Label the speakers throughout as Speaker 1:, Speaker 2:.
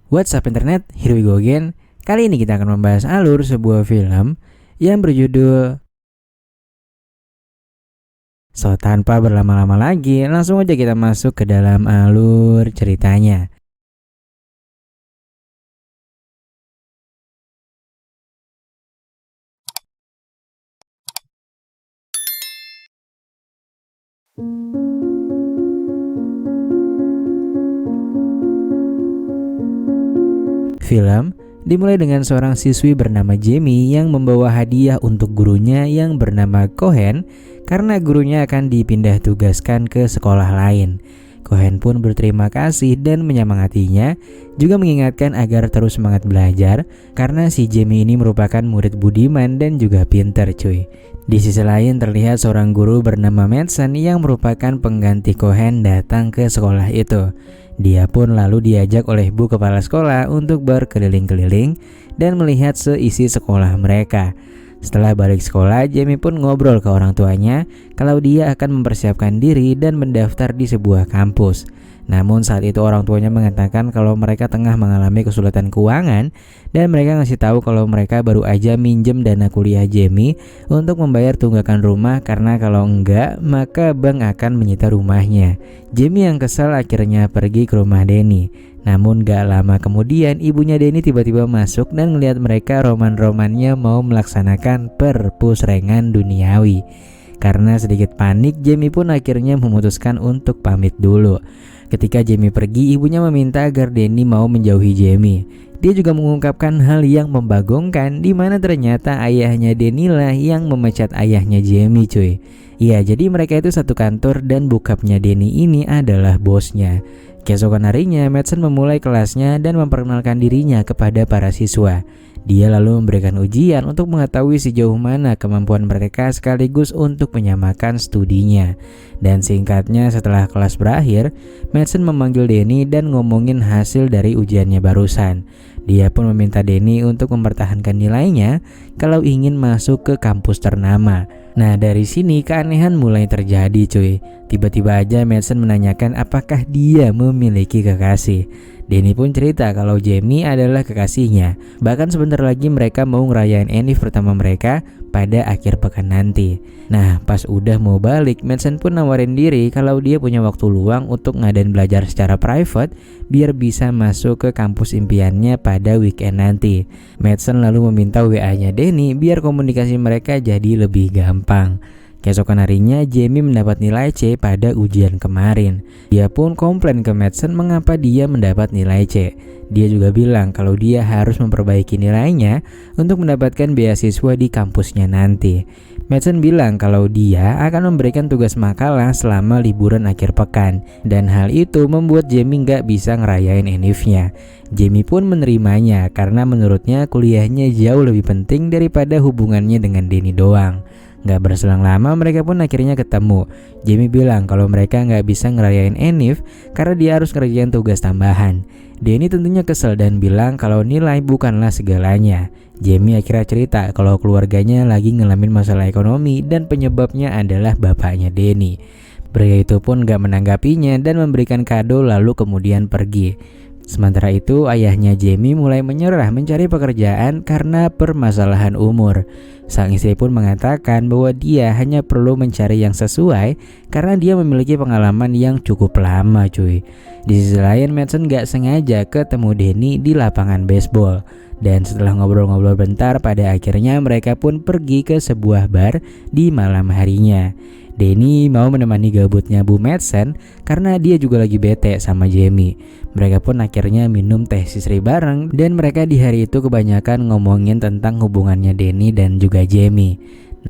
Speaker 1: What's up internet, here we go again. Kali ini kita akan membahas alur sebuah film yang berjudul So, tanpa berlama-lama lagi, langsung aja kita masuk ke dalam alur ceritanya. Film dimulai dengan seorang siswi bernama Jamie yang membawa hadiah untuk gurunya yang bernama Cohen karena gurunya akan dipindah tugaskan ke sekolah lain. Cohen pun berterima kasih dan menyemangatinya, juga mengingatkan agar terus semangat belajar karena si Jamie ini merupakan murid budiman dan juga pintar cuy. Di sisi lain terlihat seorang guru bernama Madsen yang merupakan pengganti Cohen datang ke sekolah itu. Dia pun lalu diajak oleh bu kepala sekolah untuk berkeliling-keliling dan melihat seisi sekolah mereka. Setelah balik sekolah, Jamie pun ngobrol ke orang tuanya kalau dia akan mempersiapkan diri dan mendaftar di sebuah kampus. Namun saat itu orang tuanya mengatakan kalau mereka tengah mengalami kesulitan keuangan dan mereka ngasih tahu kalau mereka baru aja minjem dana kuliah Jamie untuk membayar tunggakan rumah karena kalau enggak maka bank akan menyita rumahnya. Jamie yang kesal akhirnya pergi ke rumah Denny. Namun gak lama kemudian ibunya Denny tiba-tiba masuk dan melihat mereka roman-romannya mau melaksanakan perpusrengan duniawi. Karena sedikit panik, Jamie pun akhirnya memutuskan untuk pamit dulu. Ketika Jamie pergi, ibunya meminta agar Denny mau menjauhi Jamie. Dia juga mengungkapkan hal yang membagongkan di mana ternyata ayahnya Denny lah yang memecat ayahnya Jamie cuy. Ya, jadi mereka itu satu kantor dan bokapnya Denny ini adalah bosnya. Keesokan harinya, Madsen memulai kelasnya dan memperkenalkan dirinya kepada para siswa. Dia lalu memberikan ujian untuk mengetahui sejauh mana kemampuan mereka sekaligus untuk menyamakan studinya. Dan singkatnya setelah kelas berakhir, Madsen memanggil Denny dan ngomongin hasil dari ujiannya barusan. Dia pun meminta Denny untuk mempertahankan nilainya kalau ingin masuk ke kampus ternama. Nah dari sini keanehan mulai terjadi cuy. Tiba-tiba aja Madsen menanyakan apakah dia memiliki kekasih. Denny pun cerita kalau Jamie adalah kekasihnya. Bahkan sebentar lagi mereka mau ngerayain Enif pertama mereka pada akhir pekan nanti. Nah pas udah mau balik, Madsen pun nawarin diri kalau dia punya waktu luang untuk ngadain belajar secara private biar bisa masuk ke kampus impiannya pada weekend nanti. Madsen lalu meminta WA-nya Denny biar komunikasi mereka jadi lebih gampang. Keesokan harinya Jamie mendapat nilai C pada ujian kemarin. Dia pun komplain ke Madsen mengapa dia mendapat nilai C. Dia juga bilang kalau dia harus memperbaiki nilainya untuk mendapatkan beasiswa di kampusnya nanti. Madsen bilang kalau dia akan memberikan tugas makalah selama liburan akhir pekan. Dan hal itu membuat Jamie gak bisa ngerayain Enifnya. Jamie pun menerimanya karena menurutnya kuliahnya jauh lebih penting daripada hubungannya dengan Denny doang. Gak berselang lama mereka pun akhirnya ketemu. Jamie bilang kalau mereka gak bisa ngerayain Enif karena dia harus ngerjain tugas tambahan. Denny tentunya kesel dan bilang kalau nilai bukanlah segalanya. Jamie akhirnya cerita kalau keluarganya lagi ngalamin masalah ekonomi dan penyebabnya adalah bapaknya Denny. Pria itu pun gak menanggapinya dan memberikan kado lalu kemudian pergi. Sementara itu ayahnya Jamie mulai menyerah mencari pekerjaan karena permasalahan umur. Sang istri pun mengatakan bahwa dia hanya perlu mencari yang sesuai karena dia memiliki pengalaman yang cukup lama cuy. Di sisi lain Madsen gak sengaja ketemu Denny di lapangan baseball. Dan setelah ngobrol-ngobrol bentar pada akhirnya mereka pun pergi ke sebuah bar di malam harinya. Denny mau menemani gabutnya Bu Madsen karena dia juga lagi bete sama Jamie. Mereka pun akhirnya minum teh sisri bareng dan mereka di hari itu kebanyakan ngomongin tentang hubungannya Denny dan juga Jamie.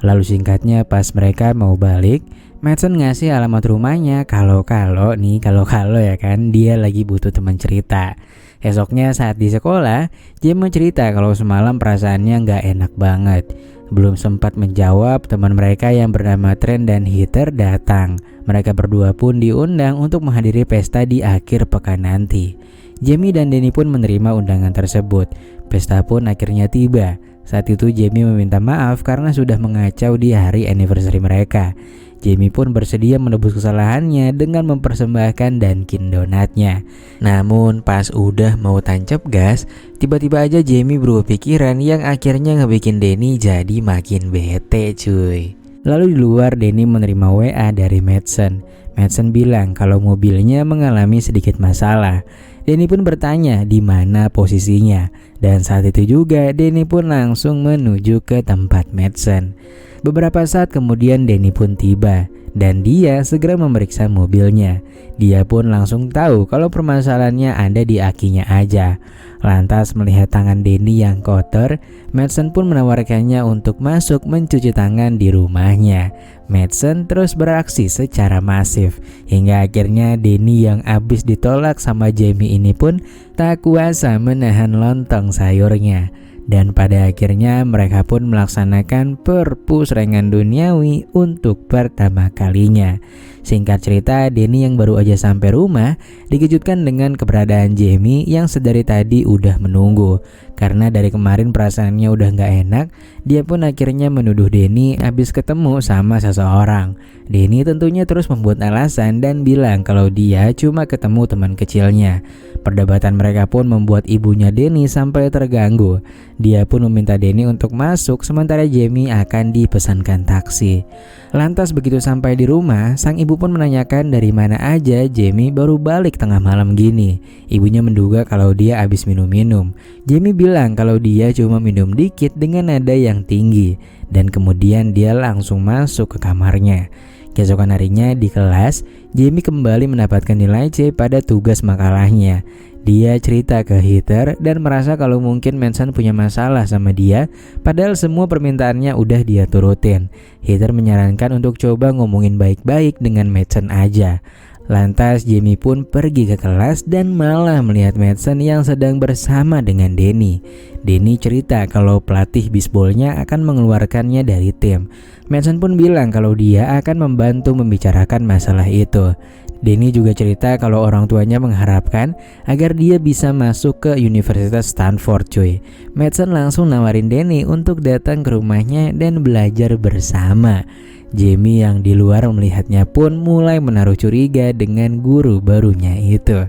Speaker 1: Lalu singkatnya pas mereka mau balik, Madsen ngasih alamat rumahnya kalau ya kan dia lagi butuh teman cerita. Esoknya saat di sekolah, Jamie cerita kalau semalam perasaannya gak enak banget. Belum sempat menjawab, teman mereka yang bernama Trent dan Heather datang. Mereka berdua pun diundang untuk menghadiri pesta di akhir pekan nanti. Jamie dan Denny pun menerima undangan tersebut. Pesta pun akhirnya tiba. Saat itu Jamie meminta maaf karena sudah mengacau di hari anniversary mereka. Jamie pun bersedia menebus kesalahannya dengan mempersembahkan Dunkin Donatnya. Namun pas udah mau tancap gas, tiba-tiba aja Jamie berubah pikiran yang akhirnya ngebikin Danny jadi makin bete cuy. Lalu di luar Danny menerima WA dari Madsen. Madsen bilang kalau mobilnya mengalami sedikit masalah. Danny pun bertanya di mana posisinya. Dan saat itu juga Danny pun langsung menuju ke tempat Madsen. Beberapa saat kemudian Danny pun tiba dan dia segera memeriksa mobilnya. Dia pun langsung tahu kalau permasalahannya ada di akinya aja. Lantas melihat tangan Danny yang kotor, Madsen pun menawarkannya untuk masuk mencuci tangan di rumahnya. Madsen terus beraksi secara masif hingga akhirnya Danny yang abis ditolak sama Jamie ini pun tak kuasa menahan lontong sayurnya. Dan pada akhirnya mereka pun melaksanakan perpusrengan duniawi untuk pertama kalinya. Singkat cerita, Danny yang baru aja sampai rumah dikejutkan dengan keberadaan Jamie yang sedari tadi udah menunggu. Karena dari kemarin perasaannya udah gak enak, dia pun akhirnya menuduh Danny habis ketemu sama seseorang. Danny tentunya terus membuat alasan dan bilang kalau dia cuma ketemu teman kecilnya. Perdebatan mereka pun membuat ibunya Danny sampai terganggu. Dia pun meminta Danny untuk masuk sementara Jamie akan dipesankan taksi. Lantas begitu sampai di rumah, sang ibu pun menanyakan dari mana aja Jamie baru balik tengah malam gini. Ibunya menduga kalau dia habis minum-minum. Jamie bilang kalau dia cuma minum dikit dengan nada yang tinggi. Dan kemudian dia langsung masuk ke kamarnya. Keesokan harinya di kelas, Jamie kembali mendapatkan nilai C pada tugas makalahnya. Dia cerita ke Heather dan merasa kalau mungkin Madsen punya masalah sama dia, padahal semua permintaannya udah dia turutin. Heather menyarankan untuk coba ngomongin baik-baik dengan Madsen aja. Lantas Jamie pun pergi ke kelas dan malah melihat Madsen yang sedang bersama dengan Danny. Danny cerita kalau pelatih bisbolnya akan mengeluarkannya dari tim. Madsen pun bilang kalau dia akan membantu membicarakan masalah itu. Danny juga cerita kalau orang tuanya mengharapkan agar dia bisa masuk ke Universitas Stanford cuy. Madsen langsung nawarin Danny untuk datang ke rumahnya dan belajar bersama. Jamie yang di luar melihatnya pun mulai menaruh curiga dengan guru barunya itu.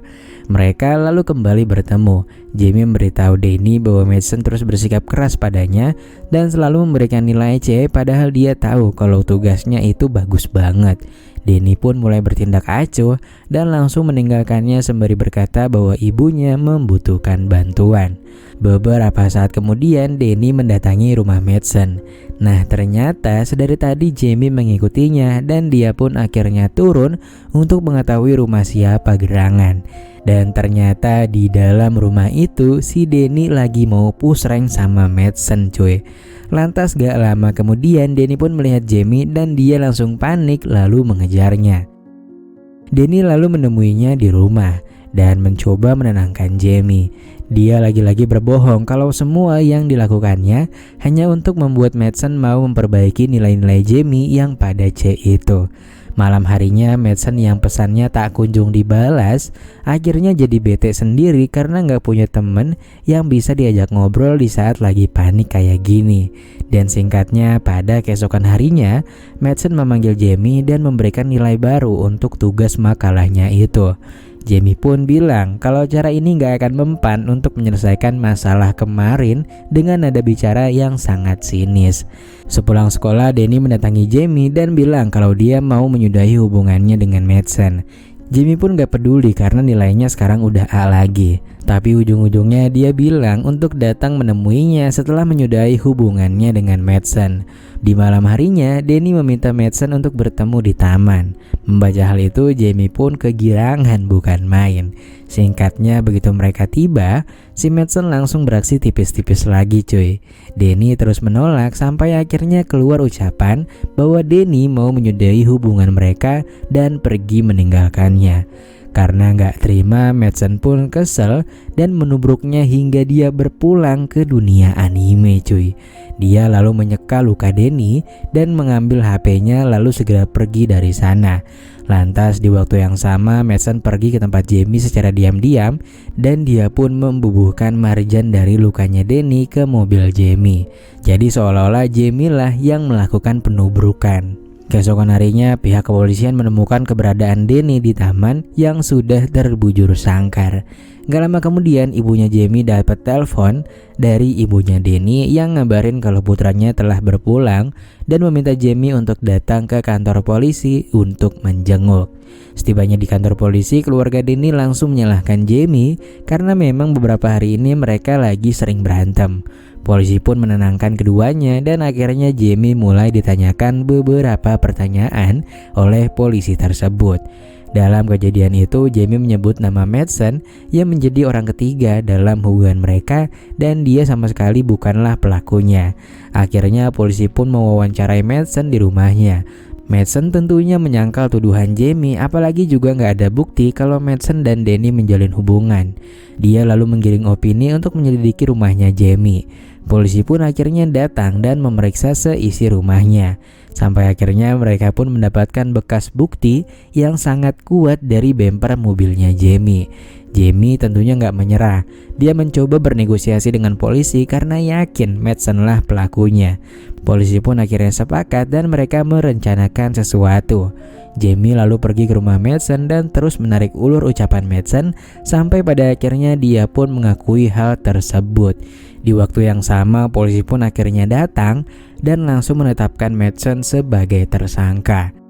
Speaker 1: Mereka lalu kembali bertemu. Jamie memberitahu Danny bahwa Madsen terus bersikap keras padanya dan selalu memberikan nilai C padahal dia tahu kalau tugasnya itu bagus banget. Danny pun mulai bertindak acuh dan langsung meninggalkannya sembari berkata bahwa ibunya membutuhkan bantuan. Beberapa saat kemudian Danny mendatangi rumah Madsen. Nah ternyata sedari tadi Jamie mengikutinya dan dia pun akhirnya turun untuk mengetahui rumah siapa gerangan. Dan ternyata di dalam rumah itu si Danny lagi mau push rank sama Madsen cuy. Lantas gak lama kemudian Danny pun melihat Jamie dan dia langsung panik lalu mengejarnya. Danny lalu menemuinya di rumah dan mencoba menenangkan Jamie. Dia lagi-lagi berbohong kalau semua yang dilakukannya hanya untuk membuat Madsen mau memperbaiki nilai-nilai Jamie yang pada C itu. Malam harinya Madsen yang pesannya tak kunjung dibalas akhirnya jadi bete sendiri karena gak punya temen yang bisa diajak ngobrol di saat lagi panik kayak gini. Dan singkatnya pada keesokan harinya Madsen memanggil Jamie dan memberikan nilai baru untuk tugas makalahnya itu. Jamie pun bilang kalau cara ini gak akan mempan untuk menyelesaikan masalah kemarin dengan nada bicara yang sangat sinis. Sepulang sekolah Danny mendatangi Jamie dan bilang kalau dia mau menyudahi hubungannya dengan Madsen. Jamie pun gak peduli karena nilainya sekarang udah A lagi. Tapi ujung-ujungnya dia bilang untuk datang menemuinya setelah menyudahi hubungannya dengan Madsen. Di malam harinya, Danny meminta Madsen untuk bertemu di taman. Membaca hal itu, Jamie pun kegirangan bukan main. Singkatnya, begitu mereka tiba, si Madsen langsung beraksi tipis-tipis lagi cuy. Danny terus menolak sampai akhirnya keluar ucapan bahwa Danny mau menyudahi hubungan mereka dan pergi meninggalkannya. Karena gak terima, Madsen pun kesel dan menubruknya hingga dia berpulang ke dunia anime cuy. Dia lalu menyeka luka Danny dan mengambil HP-nya lalu segera pergi dari sana. Lantas di waktu yang sama Madsen pergi ke tempat Jamie secara diam-diam dan dia pun membubuhkan marjan dari lukanya Danny ke mobil Jamie. Jadi seolah-olah Jamie lah yang melakukan penubrukan. Keesokan harinya, pihak kepolisian menemukan keberadaan Denny di taman yang sudah terbujur sangkar. Gak lama kemudian, ibunya Jamie dapat telepon dari ibunya Denny yang ngabarin kalau putranya telah berpulang dan meminta Jamie untuk datang ke kantor polisi untuk menjenguk. Setibanya di kantor polisi, keluarga Denny langsung menyalahkan Jamie karena memang beberapa hari ini mereka lagi sering berantem. Polisi pun menenangkan keduanya dan akhirnya Jamie mulai ditanyakan beberapa pertanyaan oleh polisi tersebut. Dalam kejadian itu, Jamie menyebut nama Madsen yang menjadi orang ketiga dalam hubungan mereka dan dia sama sekali bukanlah pelakunya. Akhirnya polisi pun mewawancarai Madsen di rumahnya. Madsen tentunya menyangkal tuduhan Jamie, apalagi juga nggak ada bukti kalau Madsen dan Denny menjalin hubungan. Dia lalu menggiring opini untuk menyelidiki rumahnya Jamie. Polisi pun akhirnya datang dan memeriksa seisi rumahnya. Sampai akhirnya mereka pun mendapatkan bekas bukti yang sangat kuat dari bemper mobilnya Jamie. Jamie tentunya nggak menyerah. Dia mencoba bernegosiasi dengan polisi karena yakin Madsen lah pelakunya. Polisi pun akhirnya sepakat dan mereka merencanakan sesuatu. Jamie lalu pergi ke rumah Madsen dan terus menarik ulur ucapan Madsen sampai pada akhirnya dia pun mengakui hal tersebut. Di waktu yang sama, polisi pun akhirnya datang dan langsung menetapkan Madsen sebagai tersangka.